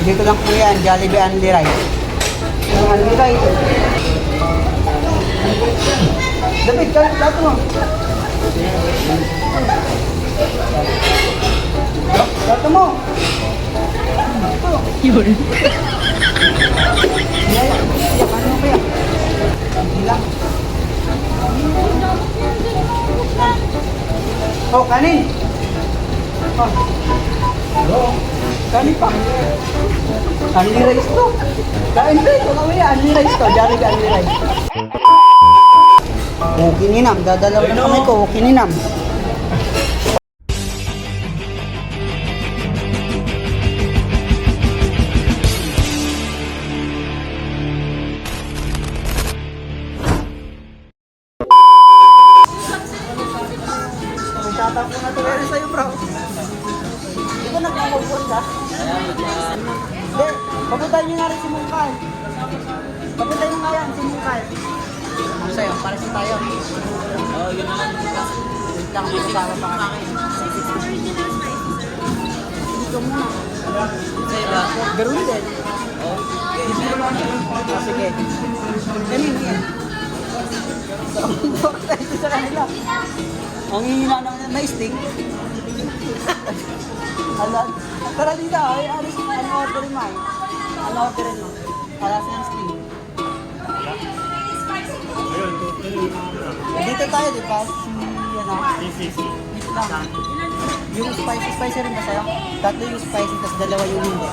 Dito lang po yan, Jollibee Only Rice. Only Rice. David, lahat mo. Lahat mo. Yun. Ano kaya? Hilang. Oh, kanin. Oh. Hello. Kanin pa. Only rice to. Kain to. Ito kami only rice to. Jollibee Only Rice. Okay ninam. Dadalaw na kami ko. Okay ninam. Tatang ko na ito meron sa'yo, bro. Di ba nagkakabot ka? Hindi, papuntahin nyo nga rin si Mungkal. Papuntahin nyo nga yan, si Mungkal. Ano sa'yo? Para sa tayo. Oo, yun na lang. Wait lang, masama pa kami. Dito muna. Sa'yo ba? Garoon din. Oo. Sige. Ganin yan. Ito sa kanila. Ang hihina naman na stick. Tara dito, ano orderin mo? Ano orderin mo? Para sa stick. Dito tayo, di ba? Dito lang. Yung spicy rin ba sa'yo? Tatlo yung spicy, tapos dalawa yung hindi.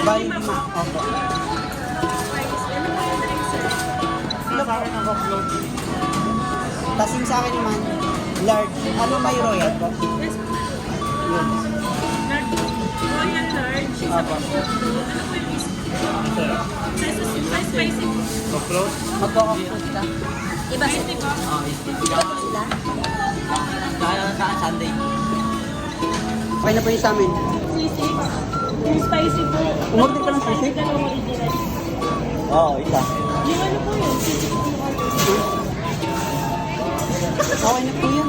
Bali lima. Opo. Tapos yung sa akin naman, large. Ano may royal po? Yes po. Yun. Royal large. Opo. Ano po yung spicy po? Magkakapos ka. Iba spicy po? Iba sila? Kaya sa Sunday. Okay na po yung sa amin. Sisig. Yung spicy po. Umorder ka ng sisig? Dalawang original. Oo, isa. Yung ano po yun? Sisig po yung order. Okay na po yun.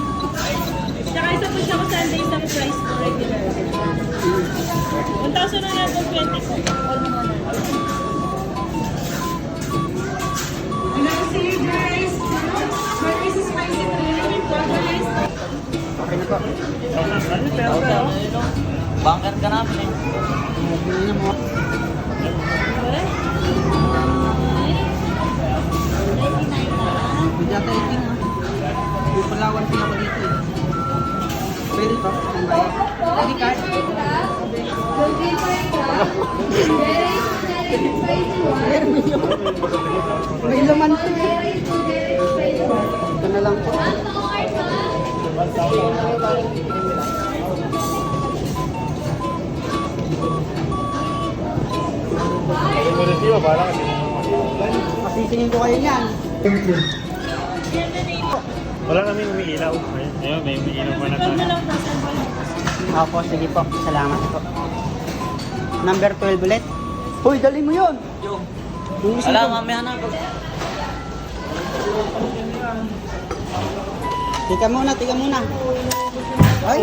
Tsaka isa po siya ko Sunday sa price po regular. 1,120 po. All mo na. See you guys. Where is spicy three? Guys. Okay na po. Bunker ka namin eh. Bumili na mo. Hindi ata iting ha. Yung Palawan pala ko dito eh. Pwede pa? Ang bayad? Pwede card? May laman to eh. Ito na lang po. Pasisingin ko kayo niyan. Wala kaming umiilaw. Ayun, may umiilaw pa na Ikaw na tayo. lang po sa Opo, sige po. Salamat po. Number 12 ulit. Hoy, dali mo yun. Yo. Yung isa Wala, ko. mamaya na. Tika muna. Ay.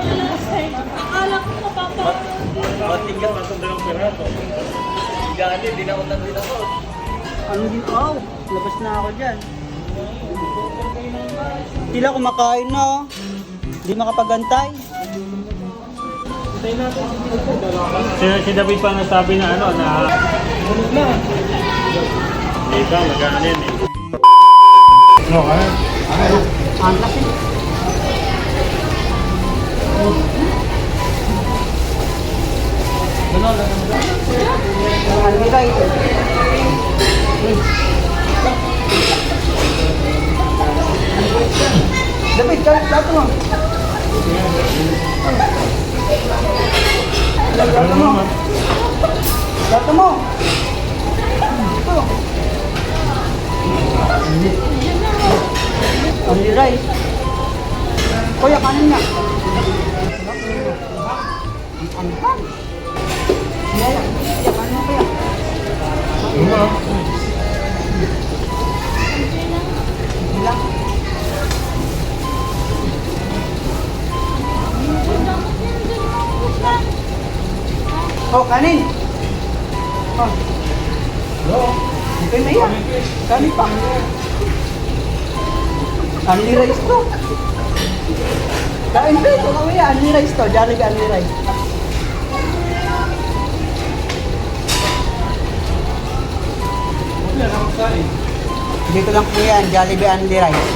Akala ko mapapa. Bating ka, matong dalawang piraso. Gani, dinautan din ako. Ano din? Oh, labas na ako dyan. Tila kumakain na. Hindi makapagantay. Si David pa nasabi na ano, na... Hindi ba, mag-ano yan eh. No, Ang laki. Ano ba ito? David, lahat mo. Lahat mo. Ito. Only rice. Kuya, kanin nga. Ang pan. Kuya, kanin mo kuya. Ilang? Oh, kanin. Oh. Okay na yan. Kanin pa. Only rice to. Kain pa ito. Only rice to. Jollibee only rice. Dito lang po yan. Jollibee only rice.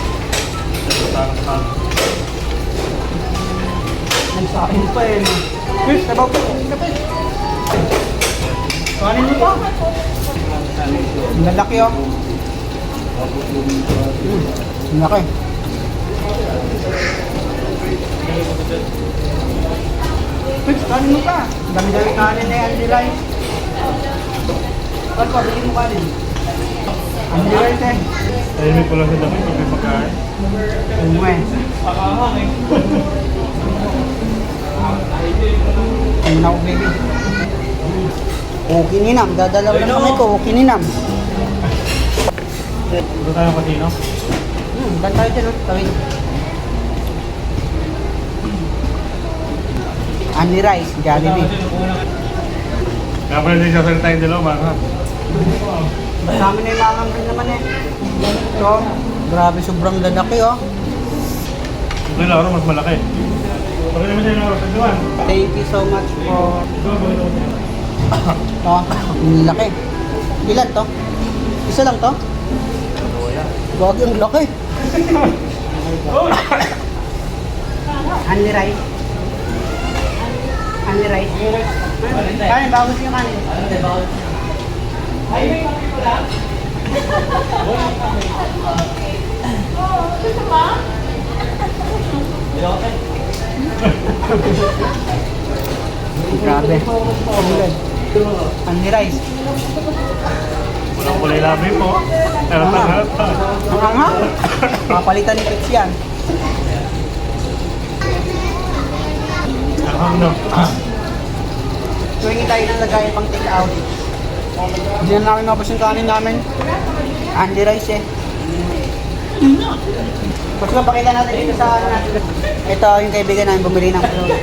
Nagsain pa eh. Chris, sabaw pa. Kanin mo pa. Ang lalaki oh. Ang laki. Chris, kanin mo pa. Dami-dami kanin na yan, rice. Ano pa, bigyan mo kanin. Only rice eh. Tahimik ko lang sa dami pag may pagkain. Umuwi. Ano na ako, baby? Okay ninam. Dadalaw lang kami ko. Okay ninam. Ito tayo kasino. Dan tayo dyan. Tawid. Only rice. Jollibee. Kaya pala din siya salita yung dalawa, baka. Kasama na yung mangang rin naman eh. So, grabe sobrang lalaki oh. Ito yung laro, mas malaki. Pag naman siya yung laro, tagduan. Thank you so much for... Oh, ang laki. Ilan to? Isa lang to? Gagi ang laki. Only rice. Only rice. Kanin, bago siya kanin. Grabe. Only rice. Walang kulay labi po. Pero tagal pa. Ang anghang. Papalitan ni Pits yan. Ang no. Tuwing tayo ng lagayan pang take out. Hindi na namin mabos yung kanin namin. Only rice eh. Basta nga pakita natin dito sa ano natin. Ito yung kaibigan namin bumili ng fruit.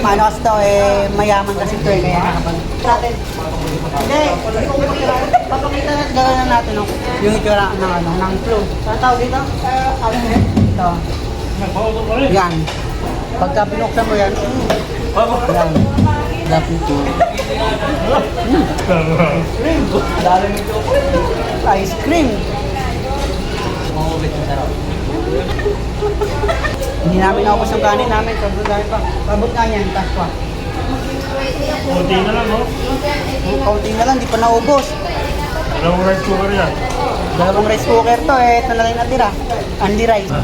Ano kasi ito eh, mayaman kasi ito eh, kaya natin. Hindi, papakita natin, gagawin natin yung itsura ng ano, ng fruit. Saan tawag dito? Ito. Yan. Pagka binuksan mo yan, yan. Dapat ito. Ice cream. Hindi namin naubos yung kanin namin. Sobrang dami pa. Pabot nga yan. Tas pa. Kunti na lang, no? Kaunti na lang. Di pa naubos. Dalawang rice cooker yan. Dalawang rice cooker to. Eh, ito na lang yung natira. Only rice.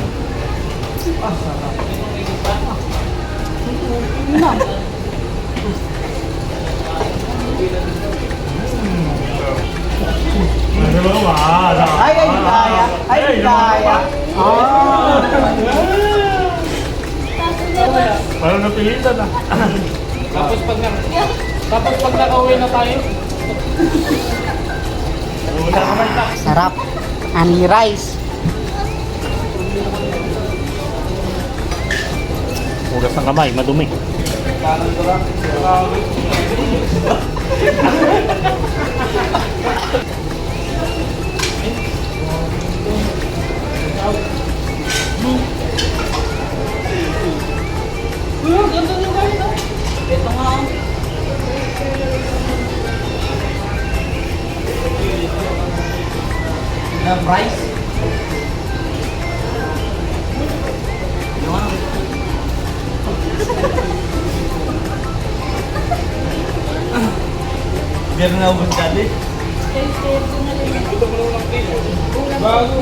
Ano ba ba? Ay, kaya. Ay, kaya. Ah. Parang napilitan ah. Tapos pag nakauwi na tayo, Sarap. Only rice. Hugas ng kamay, madumi. Ito nga oh. Rice. biar na ubos dali. Bago.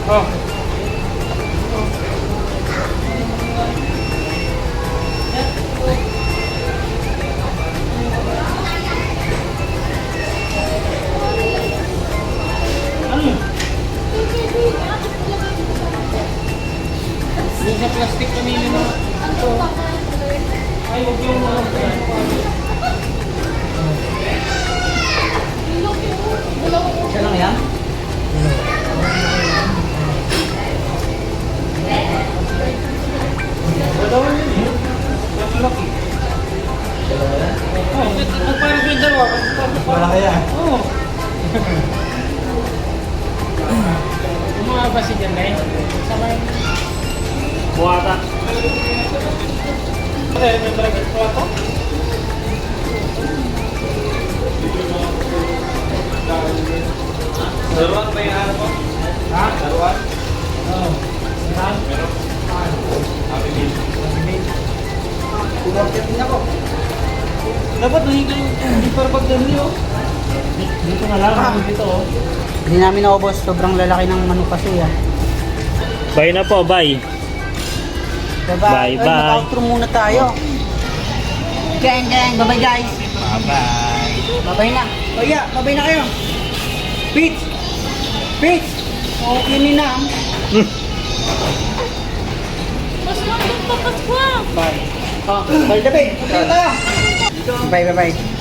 Oh. Yung sa plastic kanina na. Ay, huwag yung Siya lang yan? may talaga ito ako. Daruan ba yung ano mo? Ha? Daruan? Oo. Saan? Meron. Happy meal. Kumorte din ako. Dapat hindi para pagdami oh. Dito na lang. Dito oh. Hindi namin naubos. Sobrang lalaki ng manok kasi ah. Bye na po, bye. Bye-bye. Bye-bye. Mag-outro muna tayo. Gang, gang. Bye-bye, guys. Bye-bye. Bye-bye na. O yeah, bye-bye na kayo. Peach! Peach! Okay na. Paswag, paswag! Bye. Oh, bye, Dabe. Okay tayo. Bye, bye, bye.